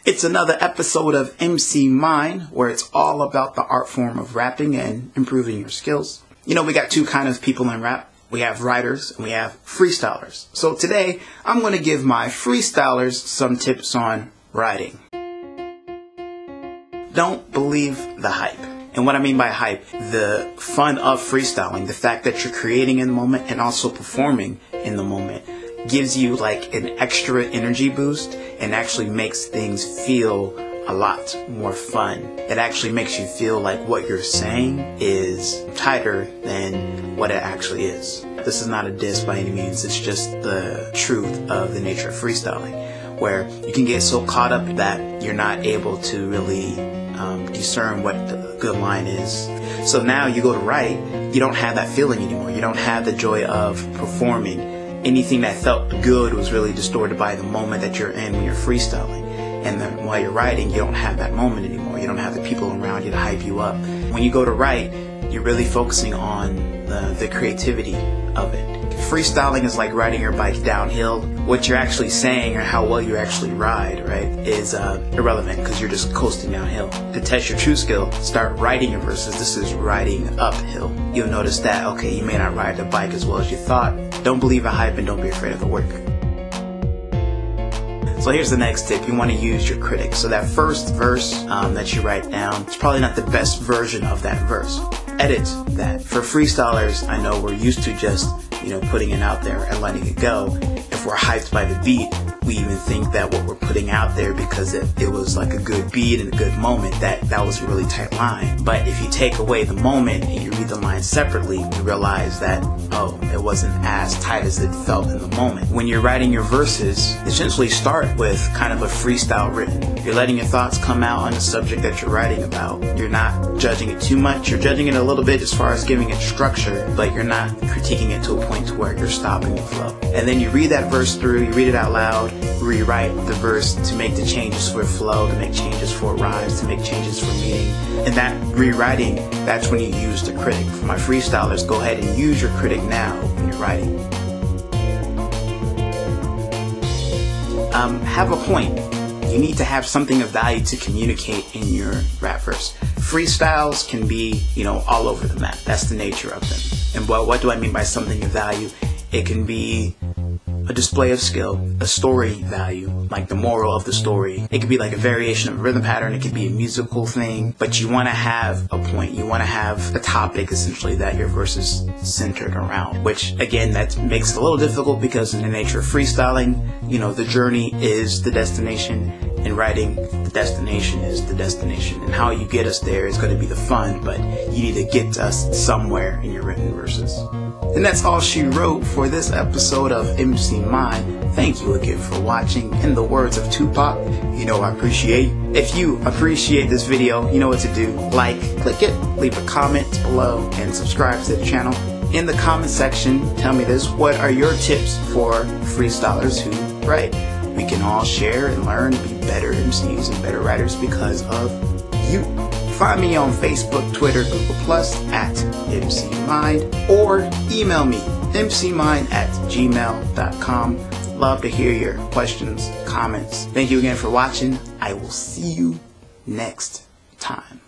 It's another episode of MC Mind, where it's all about the art form of rapping and improving your skills. You know, we got two kind of people in rap. We have writers and we have freestylers. So today, I'm going to give my freestylers some tips on writing. Don't believe the hype. And what I mean by hype, the fun of freestyling, the fact that you're creating in the moment and also performing in the moment gives you like an extra energy boost and actually makes things feel a lot more fun. It actually makes you feel like what you're saying is tighter than what it actually is. This is not a diss by any means, it's just the truth of the nature of freestyling, where you can get so caught up that you're not able to really discern what the good line is. So now you go to write, you don't have that feeling anymore. You don't have the joy of performing. Anything that felt good was really distorted by the moment that you're in when you're freestyling. And then while you're writing, you don't have that moment anymore. You don't have the people around you to hype you up. When you go to write, you're really focusing on the creativity of it. Freestyling is like riding your bike downhill. What you're actually saying or how well you actually ride, right, is irrelevant because you're just coasting downhill. To test your true skill, start writing your verses. This is riding uphill. You'll notice that, okay, you may not ride the bike as well as you thought. Don't believe the hype and don't be afraid of the work. So here's the next tip. You want to use your critic. So that first verse that you write down, it's probably not the best version of that verse. Edit that. For freestylers, I know we're used to just, putting it out there and letting it go. If we're hyped by the beat, we even think that what we're putting out there because it was like a good beat and a good moment, that was a really tight line. But if you take away the moment and you read the line separately, you realize that, oh, it wasn't as tight as it felt in the moment. When you're writing your verses, essentially start with kind of a freestyle written. You're letting your thoughts come out on the subject that you're writing about. You're not judging it too much. You're judging it a little bit as far as giving it structure, but you're not critiquing it to a point to where you're stopping the flow. And then you read that verse through, you read it out loud, rewrite the verse to make the changes for flow, to make changes for rhymes, to make changes for meaning. And that rewriting, that's when you use the critic. For my freestylers, go ahead and use your critic now when you're writing. Have a point. You need to have something of value to communicate in your rap verse. Freestyles can be, all over the map. That's the nature of them. And what do I mean by something of value? It can be a display of skill, a story value, like the moral of the story. It could be like a variation of a rhythm pattern. It could be a musical thing, but you want to have a point. You want to have a topic, essentially, that your verse is centered around, which, again, that makes it a little difficult because in the nature of freestyling, the journey is the destination. In writing, the destination is the destination. And how you get us there is going to be the fun, but you need to get us somewhere in your written verses. And that's all she wrote for this episode of MC Mind. Thank you again for watching. In the words of Tupac, I appreciate. If you appreciate this video, you know what to do. Like, click it, leave a comment below, and subscribe to the channel. In the comment section, tell me this. What are your tips for freestylers who write? We can all share and learn and be better MCs and better writers because of you. Find me on Facebook, Twitter, Google+, at MCMind, or email me, mcmind@gmail.com. Love to hear your questions, comments. Thank you again for watching. I will see you next time.